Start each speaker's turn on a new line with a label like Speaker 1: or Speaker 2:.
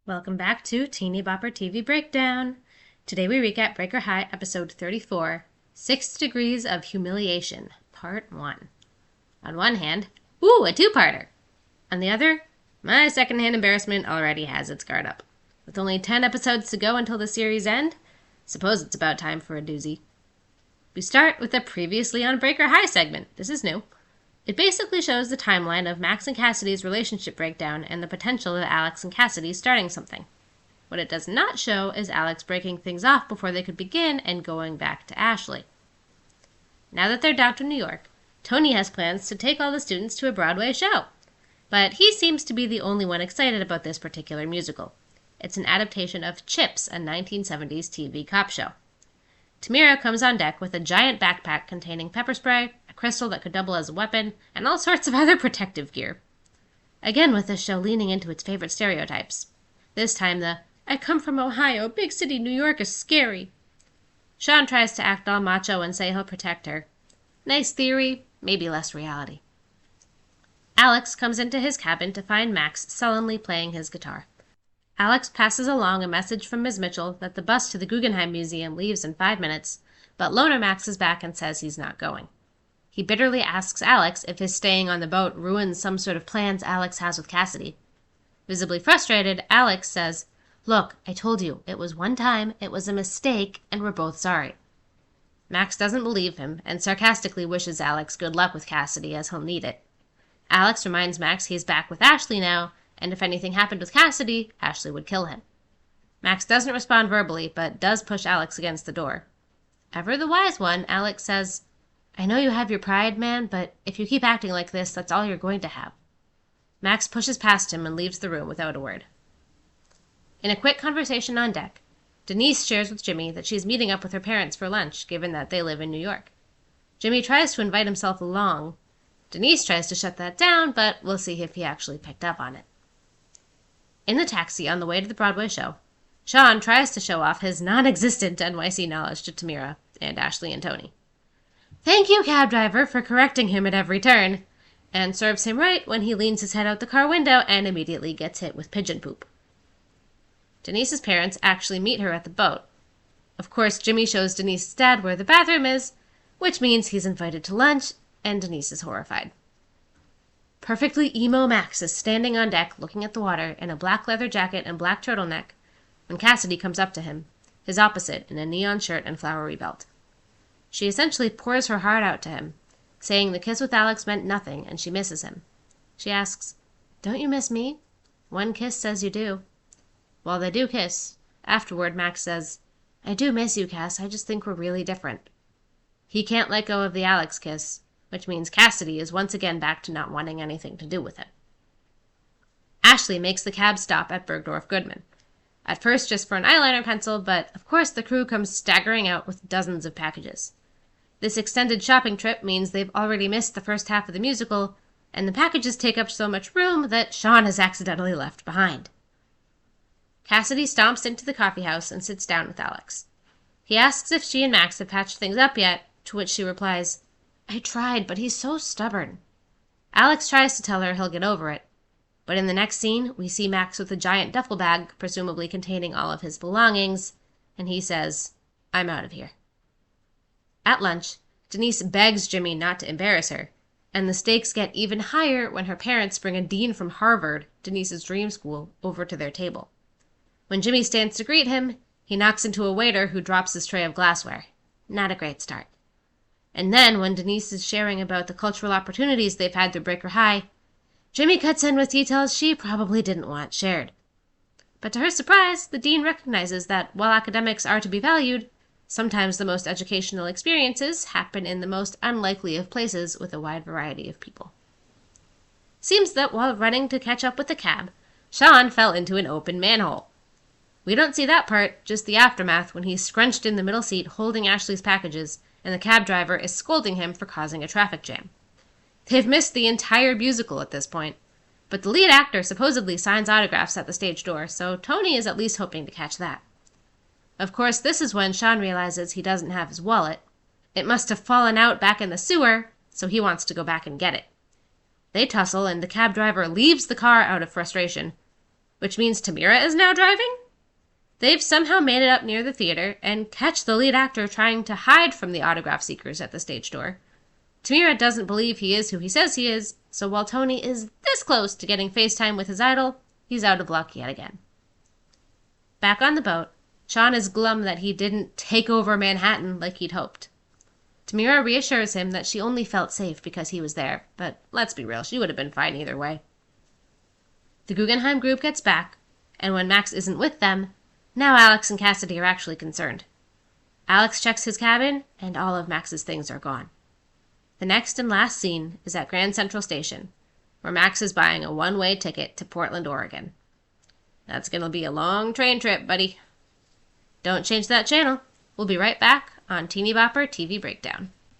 Speaker 1: Welcome back to Teeny Bopper TV Breakdown. Today we recap Breaker High episode 34, 6 Degrees of Humiliation, part 1. On one hand, a two-parter. On the other, my secondhand embarrassment already has its guard up. With only 10 episodes to go until the series end, suppose it's about time for a doozy. We start with a previously on Breaker High segment. This is new. It basically shows the timeline of Max and Cassidy's relationship breakdown and the potential of Alex and Cassidy starting something. What it does not show is Alex breaking things off before they could begin and going back to Ashley. Now that they're down to New York, Tony has plans to take all the students to a Broadway show. But he seems to be the only one excited about this particular musical. It's an adaptation of Chips, a 1970s TV cop show. Tamira comes on deck with a giant backpack containing pepper spray, a crystal that could double as a weapon, and all sorts of other protective gear. Again with this show leaning into its favorite stereotypes. This time the, "I come from Ohio, big city New York is scary." Sean tries to act all macho and say he'll protect her. Nice theory, maybe less reality. Alex comes into his cabin to find Max sullenly playing his guitar. Alex passes along a message from Ms. Mitchell that the bus to the Guggenheim Museum leaves in 5 minutes, but Loner Max is back and says he's not going. He bitterly asks Alex if his staying on the boat ruins some sort of plans Alex has with Cassidy. Visibly frustrated, Alex says, "Look, I told you, it was one time, it was a mistake, and we're both sorry." Max doesn't believe him and sarcastically wishes Alex good luck with Cassidy as he'll need it. Alex reminds Max he's back with Ashley now, and if anything happened with Cassidy, Ashley would kill him. Max doesn't respond verbally, but does push Alex against the door. Ever the wise one, Alex says, "I know you have your pride, man, but if you keep acting like this, that's all you're going to have." Max pushes past him and leaves the room without a word. In a quick conversation on deck, Denise shares with Jimmy that she's meeting up with her parents for lunch, given that they live in New York. Jimmy tries to invite himself along. Denise tries to shut that down, but we'll see if he actually picked up on it. In the taxi on the way to the Broadway show, Sean tries to show off his non-existent NYC knowledge to Tamira and Ashley and Tony. "Thank you, cab driver, for correcting him at every turn," and serves him right when he leans his head out the car window and immediately gets hit with pigeon poop. Denise's parents actually meet her at the boat. Of course, Jimmy shows Denise's dad where the bathroom is, which means he's invited to lunch, and Denise is horrified. Perfectly emo Max is standing on deck looking at the water in a black leather jacket and black turtleneck when Cassidy comes up to him, his opposite in a neon shirt and flowery belt. She essentially pours her heart out to him, saying the kiss with Alex meant nothing and she misses him. She asks, "Don't you miss me? One kiss says you do." Well, they do kiss. Afterward, Max says, "I do miss you, Cass, I just think we're really different." He can't let go of the Alex kiss, which means Cassidy is once again back to not wanting anything to do with him. Ashley makes the cab stop at Bergdorf Goodman. At first just for an eyeliner pencil, but of course the crew comes staggering out with dozens of packages. This extended shopping trip means they've already missed the first half of the musical, and the packages take up so much room that Sean has accidentally left behind. Cassidy stomps into the coffee house and sits down with Alex. He asks if she and Max have patched things up yet, to which she replies, "I tried, but he's so stubborn." Alex tries to tell her he'll get over it, but in the next scene, we see Max with a giant duffel bag, presumably containing all of his belongings, and he says, "I'm out of here." At lunch, Denise begs Jimmy not to embarrass her, and the stakes get even higher when her parents bring a dean from Harvard, Denise's dream school, over to their table. When Jimmy stands to greet him, he knocks into a waiter who drops his tray of glassware. Not a great start. And then, when Denise is sharing about the cultural opportunities they've had through Breaker High, Jimmy cuts in with details she probably didn't want shared. But to her surprise, the dean recognizes that while academics are to be valued, sometimes the most educational experiences happen in the most unlikely of places with a wide variety of people. Seems that while running to catch up with the cab, Sean fell into an open manhole. We don't see that part, just the aftermath when he's scrunched in the middle seat holding Ashley's packages, and the cab driver is scolding him for causing a traffic jam. They've missed the entire musical at this point, but the lead actor supposedly signs autographs at the stage door, so Tony is at least hoping to catch that. Of course, this is when Sean realizes he doesn't have his wallet. It must have fallen out back in the sewer, so he wants to go back and get it. They tussle, and the cab driver leaves the car out of frustration, which means Tamira is now driving? They've somehow made it up near the theater and catch the lead actor trying to hide from the autograph seekers at the stage door. Tamira doesn't believe he is who he says he is, so while Tony is this close to getting FaceTime with his idol, he's out of luck yet again. Back on the boat, Sean is glum that he didn't take over Manhattan like he'd hoped. Tamira reassures him that she only felt safe because he was there, but let's be real, she would have been fine either way. The Guggenheim group gets back, and when Max isn't with them, now Alex and Cassidy are actually concerned. Alex checks his cabin, and all of Max's things are gone. The next and last scene is at Grand Central Station, where Max is buying a one-way ticket to Portland, Oregon. That's going to be a long train trip, buddy. Don't change that channel. We'll be right back on Teeny Bopper TV Breakdown.